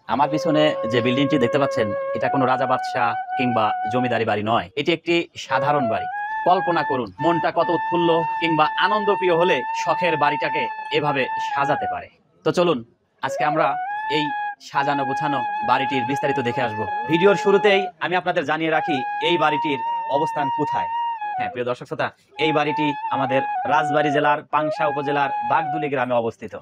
আমার পিছনে যে বিল্ডিংটি দেখতে পাচ্ছেন, এটা কোনো রাজা বাদশাহ কিংবা জমিদারি বাড়ি নয়। এটি একটি সাধারণ বাড়ি। কল্পনা করুন, মনটা কত উৎফুল্ল কিংবা আনন্দপ্রিয় হলে শখের বাড়িটাকে এভাবে সাজাতে পারে। তো চলুন আজকে আমরা এই সাজানো গোছানো বাড়িটির বিস্তারিত দেখে আসব। ভিডিওর শুরুতেই আমি আপনাদের জানিয়ে রাখি এই বাড়িটির অবস্থান কোথায়। হ্যাঁ প্রিয় দর্শক শ্রোতা, এই বাড়িটি আমাদের রাজবাড়ী জেলার পাংশা উপজেলার বাগদুলি গ্রামে অবস্থিত।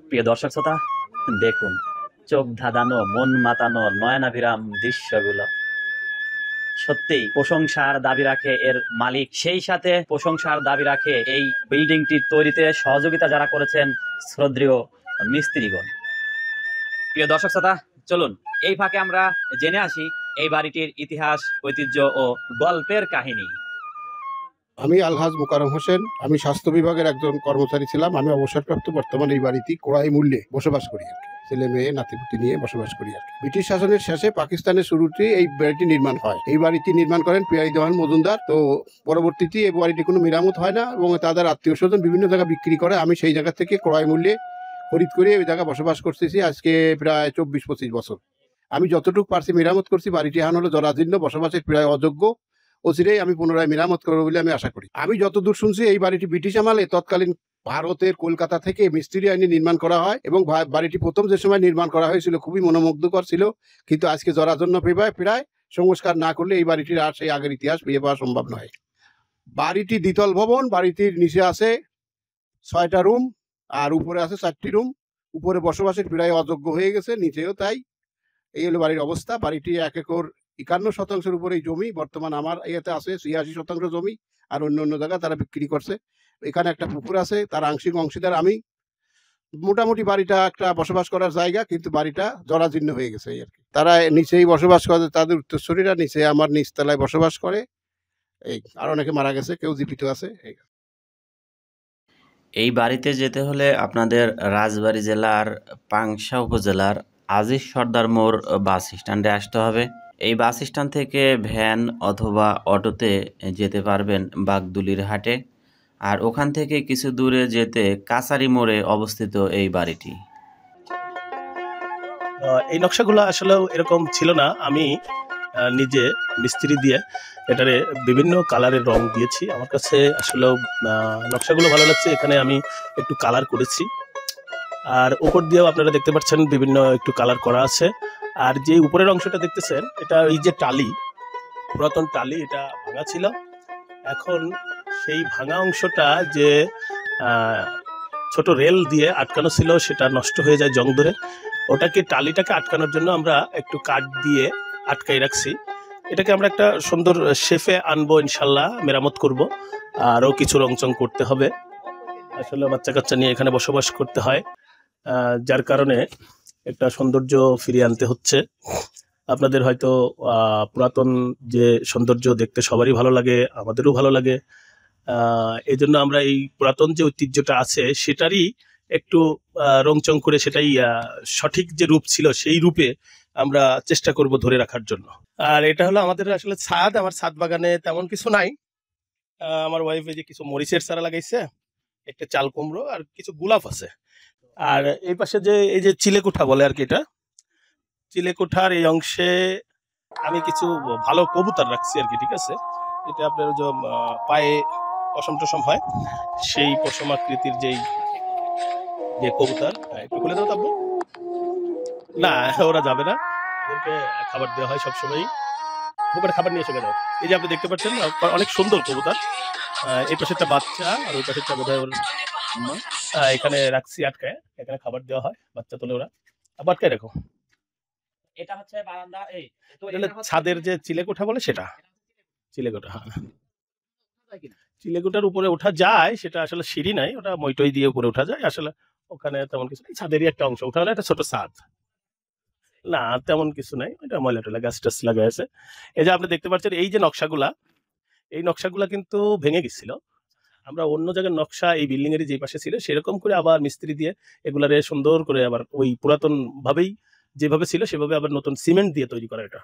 প্রিয় দর্শক শ্রোতা, দেখুন চোখ ধাঁধানো, মন মাতানো, নয়নাভিরাম দৃশ্যগুলো সত্যি প্রশংসার দাবি রাখে এর মালিক, সেই সাথে প্রশংসার দাবি রাখে এই বিল্ডিংটির তৈরিতে সহযোগিতা যারা করেছেন শ্রদ্ধেয় মিস্ত্রিগণ। প্রিয় দর্শক শ্রোতা, চলুন এই ফাঁকে আমরা জেনে আসি এই বাড়িটির ইতিহাস, ঐতিহ্য ও গল্পের কাহিনী। আমি আলহাজ মোকাররম হোসেন। আমি স্বাস্থ্য বিভাগের একজন কর্মচারী ছিলাম। আমি অবসরপ্রাপ্ত, বর্তমানে এই বাড়িতে ক্রয় মূল্যে বসবাস করি আর কি। ছেলে মেয়ে নাতিপুতি নিয়ে বসবাস করি আর কি। ব্রিটিশ শাসনের শেষে পাকিস্তানের শুরুতে এই বাড়িটি নির্মাণ হয়। এই বাড়িটি নির্মাণ করেন পিয়ারি দেওয়ান মজুমদার। তো পরবর্তীতে এই বাড়িটি কোনো মেরামত হয় না এবং তাদের আত্মীয় স্বজন বিভিন্ন জায়গায় বিক্রি করে। আমি সেই জায়গা থেকে ক্রয় মূল্যে খরিদ করে ওই জায়গায় বসবাস করতেছি আজকে প্রায় 24-25 বছর। আমি যতটুকু পারছি মেরামত করছি। বাড়িটি এখন হলো জরাজীর্ণ, বসবাসের প্রায় অযোগ্য। অচিরেই আমি পুনরায় মেরামত করবো বলে আমি আশা করি। আমি যতদূর শুনছি এই বাড়িটি ব্রিটিশ আমলে তৎকালীন ভারতের কলকাতা থেকে মিস্ত্রি আইনে নির্মাণ করা হয় এবং বাড়িটি প্রথম যে সময় নির্মাণ করা হয়েছিল খুবই মনোমুগ্ধকর ছিল, কিন্তু আজকে জরাজীর্ণ প্রায় সংস্কার না করলে এই বাড়িটির আর সেই আগের ইতিহাস ফিরে পাওয়া সম্ভব নয়। বাড়িটি দ্বিতল ভবন। বাড়িটির নিচে আছে 6টা রুম আর উপরে আছে 4টি রুম। উপরে বসবাসের প্রায় অযোগ্য হয়ে গেছে, নিচেও তাই। এই হলো বাড়ির অবস্থা। বাড়িটি 1 একর 51% উপরে জমি। বর্তমান আমার ইয়েতে আছে 86% জমি, আর অন্য জায়গা তারা বিক্রি করছে। এখানে একটা পুকুর আছে, তার আংশিক অংশীদার আমি। মোটামুটি বাড়িটা একটা বসবাস করার জায়গা, কিন্তু বাড়িটা জরাজীর্ণ হয়ে গেছে আর কি। তারা নিচেই বসবাস করে, তাদের উত্তরসূরিরা নিচে আমার নিচতলায় বসবাস করে। এই আর অনেকে মারা গেছে, কেউ জীবিত আছে। এই বাড়িতে যেতে হলে আপনাদের রাজবাড়ী জেলার পাংশা উপজেলার আজিজ সর্দার মোড় বাস স্ট্যান্ডে আসতে হবে। এই বাস স্ট্যান্ড থেকে ভ্যান অথবা অটোতে যেতে পারবেন বাগদুলির হাটে, আর ওখান থেকে কিছু দূরে যেতে কাছারি মোড়ে অবস্থিত এই বাড়িটি। এই নকশাগুলো আসলে এরকম ছিল না। আমি নিজে মিস্ত্রি দিয়ে এটারে বিভিন্ন কালারের রং দিয়েছি। আমার কাছে আসলে নকশাগুলো ভালো লাগছে। এখানে আমি একটু কালার করেছি, আর উপর দিয়েও আপনারা দেখতে পাচ্ছেন বিভিন্ন একটু কালার করা আছে। আর যে উপরের অংশটা দেখতেছেন, এটা এই যে টালি, পুরাতন টালি, এটা ভাঙা ছিল। এখন সেই ভাঙা অংশটা যে ছোট রেল দিয়ে আটকানো ছিল, সেটা নষ্ট হয়ে যায় জং ধরে। ওটাকে টালিটাকে আটকানোর জন্য আমরা একটু কাঠ দিয়ে আটকাই রাখছি। এটাকে আমরা একটা সুন্দর শেফে আনবো, ইনশাল্লাহ মেরামত করব। আরও কিছু রংচং করতে হবে। আসলে বাচ্চা কাচ্চা নিয়ে এখানে বসবাস করতে হয়, যার কারণে একটা সৌন্দর্য ফিরিয়ে আনতে হচ্ছে। আপনাদের হয়তো পুরাতন যে সৌন্দর্য দেখতে সবারই ভালো লাগে, আমাদেরও ভালো লাগে। এই জন্য আমরা এই পুরাতন যে ঐতিহ্যটা আছে সেটারই একটু রংচং করে সেটাই সঠিক যে রূপ ছিল সেই রূপে আমরা চেষ্টা করব ধরে রাখার জন্য। আর এটা হলো আমাদের আসলে ছাদ। আমার ছাদ বাগানে তেমন কিছু নাই। আমার ওয়াইফ এই যে কিছু মরিচের চারা লাগাইছে, একটা চাল কুমড়ো আর কিছু গোলাপ আছে। আর এই পাশে যে এই যে চিলেকোঠা বলে আর কি, এটা চিলেকোঠার এই অংশে আমি কিছু ভালো কবুতর রাখছি আর কি। ঠিক আছে, এটা আপনার যে পায়ে পশম টসম হয়, সেই পশম আকৃতির যে কবুতর। একটু খুলে দাও তাবু। না, ওরা যাবে না, ওদেরকে খাবার দেওয়া হয় সবসময়। দোকানে খাবার নিয়ে এসে যাও। এই যে আপনি দেখতে পাচ্ছেন অনেক সুন্দর কবুতর। এই পাশে একটা বাচ্চা আর ওই পাশে একটা বোধহয় ওর এখানে রাখছি আটকায়। এখানে খাবার দেওয়া হয়, বাচ্চা তোলে ওরা। আটকায় রাখো। এটা হচ্ছে বারান্দা। এই তো ছাদের যে চিলেকোঠা বলে সেটা চিলেকোঠা। হ্যাঁ, চিলেকোঠার উপরে ওঠা যায়, সেটা আসলে সিঁড়ি নাই, ওটা মইটই দিয়ে উপরে ওঠা যায়। আসলে ওখানে তেমন কিছু নেই, ছাদেরই একটা অংশ। ওটা হলো একটা ছোট ছাদ, না তেমন কিছু নাই। ওটা ময়লা টয়লা গাছ টাছ লাগাই আছে। এই যে আপনি দেখতে পাচ্ছেন এই যে নকশাগুলা, এই নকশাগুলা কিন্তু ভেঙে গেছিল। আমরা অন্য জায়গার নকশা এই বিল্ডিং এর যে পাশে ছিল সেরকম করে আবার মিস্ত্রি দিয়ে এগুলারে সুন্দর করে আবার ওই পুরাতন ভাবেই যেভাবে ছিল সেভাবে আবার নতুন সিমেন্ট দিয়ে তৈরি করা এটা।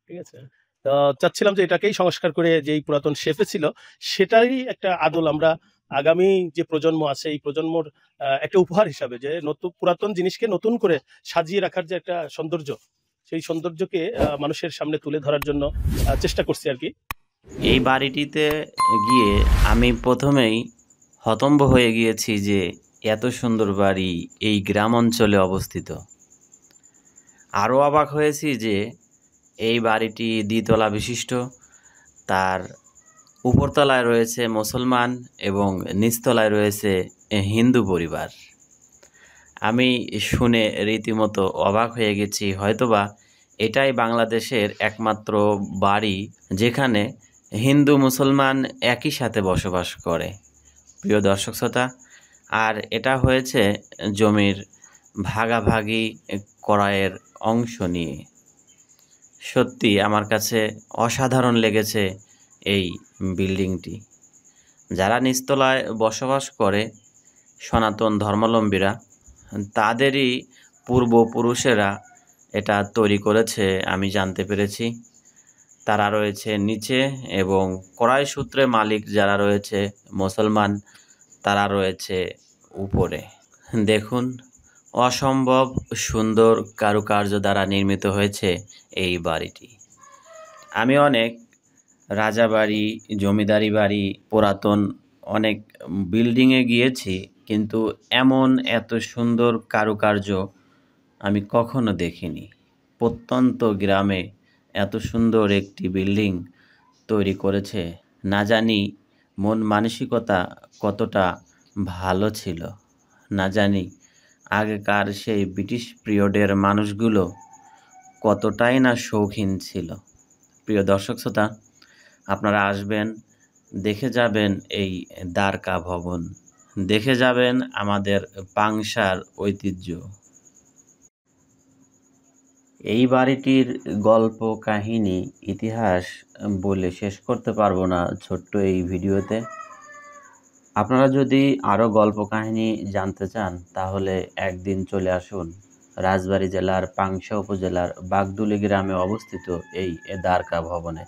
ঠিক আছে, তো চাচ্ছিলাম যে এটাকেই সংস্কার করে যেই পুরাতন শেপে ছিল সেটারই একটা আদল আমরা আগামী যে প্রজন্ম আছে এই প্রজন্মর একটা উপহার হিসাবে, যে নতুন পুরাতন জিনিসকে নতুন করে সাজিয়ে রাখার যে একটা সৌন্দর্য, সেই সৌন্দর্যকে মানুষের সামনে তুলে ধরার জন্য চেষ্টা করছি আর কি। এই বাড়িটিতে গিয়ে আমি প্রথমেই হতম্ব হয়ে গিয়েছি যে এত সুন্দর বাড়ি এই গ্রাম অঞ্চলে অবস্থিত। আরও অবাক হয়েছি যে এই বাড়িটি দ্বিতলা বিশিষ্ট, তার উপরতলায় রয়েছে মুসলমান এবং নিচতলায় রয়েছে হিন্দু পরিবার। আমি শুনে রীতিমতো অবাক হয়ে গেছি, হয়তোবা এটাই বাংলাদেশের একমাত্র বাড়ি যেখানে হিন্দু মুসলমান একই সাথে বসবাস করে। প্রিয় দর্শক শ্রোতা, আর এটা হয়েছে জমির ভাগাভাগি করায়ের অংশ নিয়ে। সত্যি আমার কাছে অসাধারণ লেগেছে এই বিল্ডিংটি। যারা নিচতলায় বসবাস করে সনাতন ধর্মাবলম্বীরা, তাদেরই পূর্বপুরুষেরা এটা তৈরি করেছে আমি জানতে পেরেছি। তারা রয়েছে নিচে এবং কড়াই সূত্রে মালিক যারা রয়েছে মুসলমান, তারা রয়েছে উপরে। দেখুন, অসম্ভব সুন্দর কারুকার্য দ্বারা নির্মিত হয়েছে এই বাড়িটি। আমি অনেক রাজাবাড়ি, জমিদারি বাড়ি, পুরাতন অনেক বিল্ডিংয়ে গিয়েছি, কিন্তু এমন এত সুন্দর কারুকার্য আমি কখনো দেখিনি। প্রত্যন্ত গ্রামে এত সুন্দর একটি বিল্ডিং তৈরি করেছে, না জানি মন মানসিকতা কতটা ভালো ছিল, না জানি আগেকার সেই ব্রিটিশ পিরিয়ডের মানুষগুলো কতটাই না শৌখিন ছিল। প্রিয় দর্শক শ্রোতা, আপনারা আসবেন, দেখে যাবেন এই দ্বারকা ভবন, দেখে যাবেন আমাদের পাংশার ঐতিহ্য। এই বাড়িটির গল্প, কাহিনী, ইতিহাস বলে শেষ করতে পারবো না ছোট্ট এই ভিডিওতে। আপনারা যদি আরও গল্প কাহিনী জানতে চান তাহলে একদিন চলে আসুন রাজবাড়ী জেলার পাংশা উপজেলার বাগদুলি গ্রামে অবস্থিত এই দ্বারকা ভবনে।